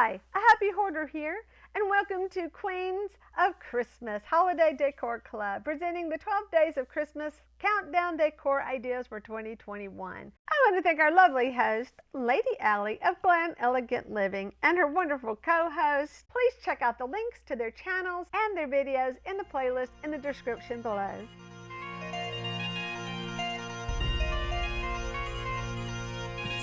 Hi, a happy hoarder here, and welcome to Queens of Christmas Holiday Decor Club, presenting the 12 Days of Christmas Countdown Decor Ideas for 2021. I want to thank our lovely host, Lady Allie of Glam Elegant Living, and her wonderful co-host. Please check out the links to their channels and their videos in the playlist in the description below.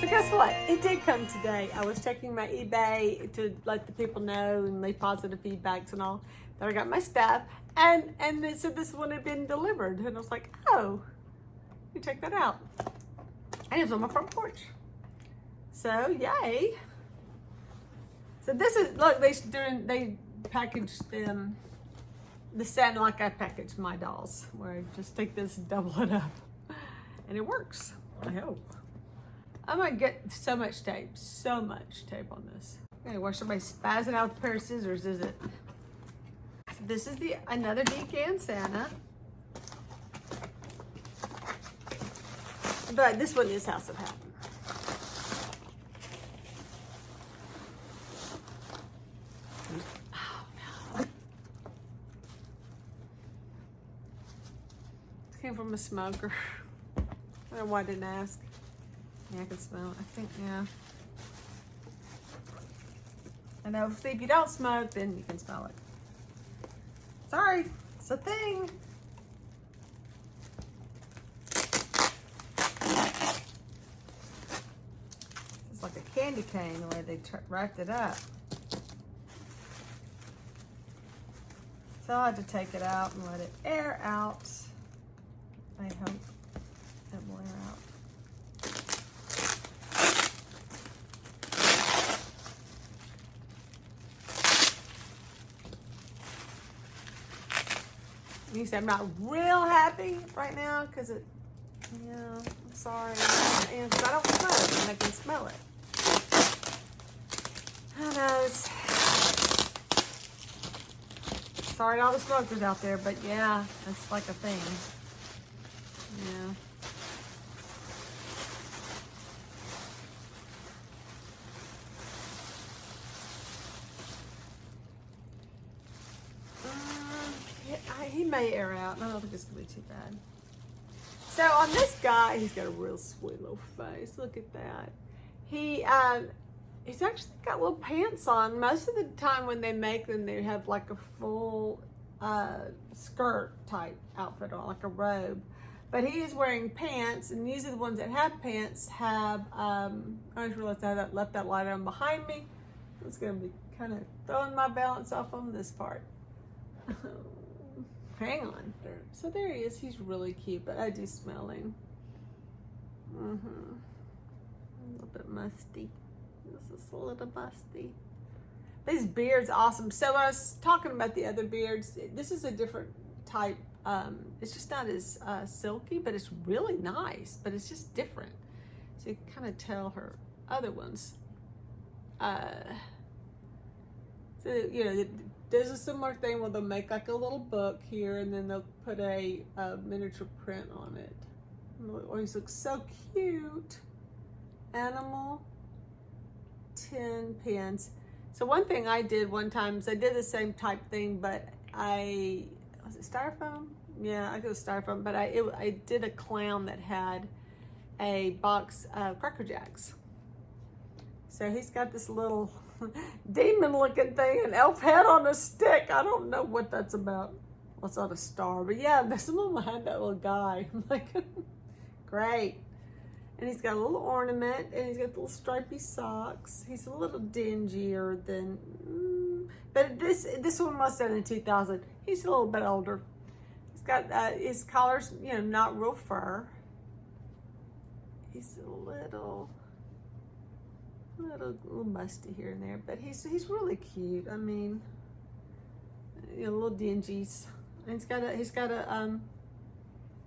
So guess what? It did come today. I was checking my eBay to let the people know and leave positive feedbacks and all that I got my stuff. And it said this one had been delivered. And I was like, oh, you check that out. And it was on my front porch. So yay. So this is, look, they packaged them the same like I packaged my dolls, where I just take this and double it up. And it works, I hope. I might get so much tape on this. Okay, where somebody's spazzing out with a pair of scissors, is it? So this is another Gann Santa. But this one is House of Hatten. Oh no. This came from a smoker. I don't know why I didn't ask. Yeah, I can smell it. I think, yeah. I know, see, if you don't smoke, then you can smell it. Sorry, it's a thing. It's like a candy cane, the way they wrapped it up. So I had to take it out and let it air out. I hope it will air out. You say I'm not real happy right now because I'm sorry. And because I don't smoke and I can smell it. Who knows? Sorry to all the smokers out there, but yeah, it's like a thing. Yeah. He may air out. I don't think it's gonna be too bad. So on this guy, he's got a real sweet little face. Look at that. He's actually got little pants on. Most of the time when they make them, they have like a full skirt type outfit on, like a robe. But he is wearing pants, and usually the ones that have pants have, I just realized I left that light on behind me. It's gonna be kind of throwing my balance off on this part. Hang on. So there he is. He's really cute, but I do smell him. A little bit musty. This is a little musty. This beard's awesome. So I was talking about the other beards. This is a different type. It's just not as silky, but it's really nice. But it's just different. So you can kind of tell her other ones. So, you know, there's a similar thing where they'll make like a little book here and then they'll put a miniature print on it. Always looks so cute. Animal tin pins. So one thing I did one time is I did the same type thing, but was it styrofoam? Yeah, I go with styrofoam, but I did a clown that had a box of Cracker Jacks. So he's got this little demon looking thing, an elf head on a stick. I don't know what that's about. Well, it's not a star, but yeah, there's someone behind that little guy. I'm like, great. And he's got a little ornament, and he's got little stripy socks. He's a little dingier than, but this one was done in 2000. He's a little bit older. He's got his collar's, you know, not real fur. He's a little musty here and there, but he's really cute. I mean, you know, little dingies. And he's got a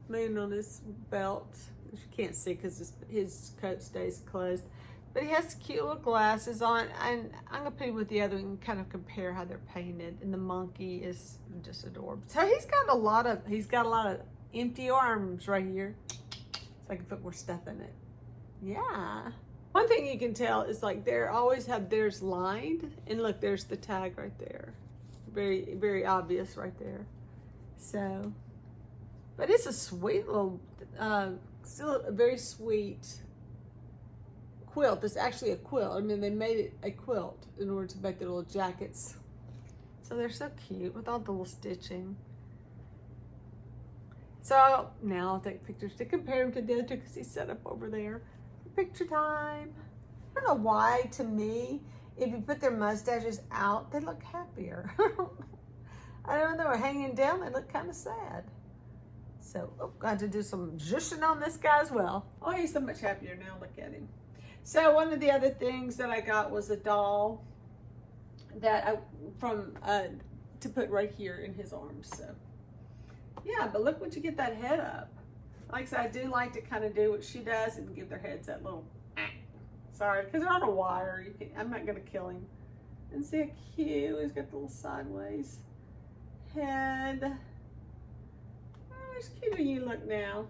moon on his belt. You can't see because his coat stays closed. But he has cute little glasses on, and I'm gonna put him with the other and kind of compare how they're painted. And the monkey is just adorable. So he's got a lot of empty arms right here, so I can put more stuff in it. Yeah. One thing you can tell is like they always have theirs lined, and look, there's the tag right there. Very, very obvious right there. So, but it's a sweet little, still a very sweet quilt. It's actually a quilt. I mean, they made it a quilt in order to make the little jackets. So they're so cute with all the little stitching. So now I'll take pictures to compare him to the other because he's set up over there. Picture time. I don't know why, to me, if you put their mustaches out, they look happier. I don't know, they're hanging down, they look kind of sad. So, got to do some zhushing on this guy as well. Oh, he's so much happier now, look at him. So one of the other things that I got was a doll that to put right here in his arms. So, yeah, but look once you get that head up. Like I said, I do like to kind of do what she does and give their heads that little, sorry, because they're on a wire. I'm not going to kill him. And see how cute, he's got the little sideways head. Oh, it's cute when you look now.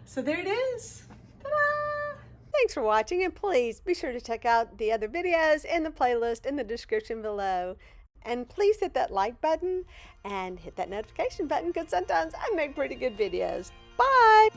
So there it is. Ta-da! Thanks for watching, and please be sure to check out the other videos in the playlist in the description below. And please hit that like button and hit that notification button because sometimes I make pretty good videos. Bye!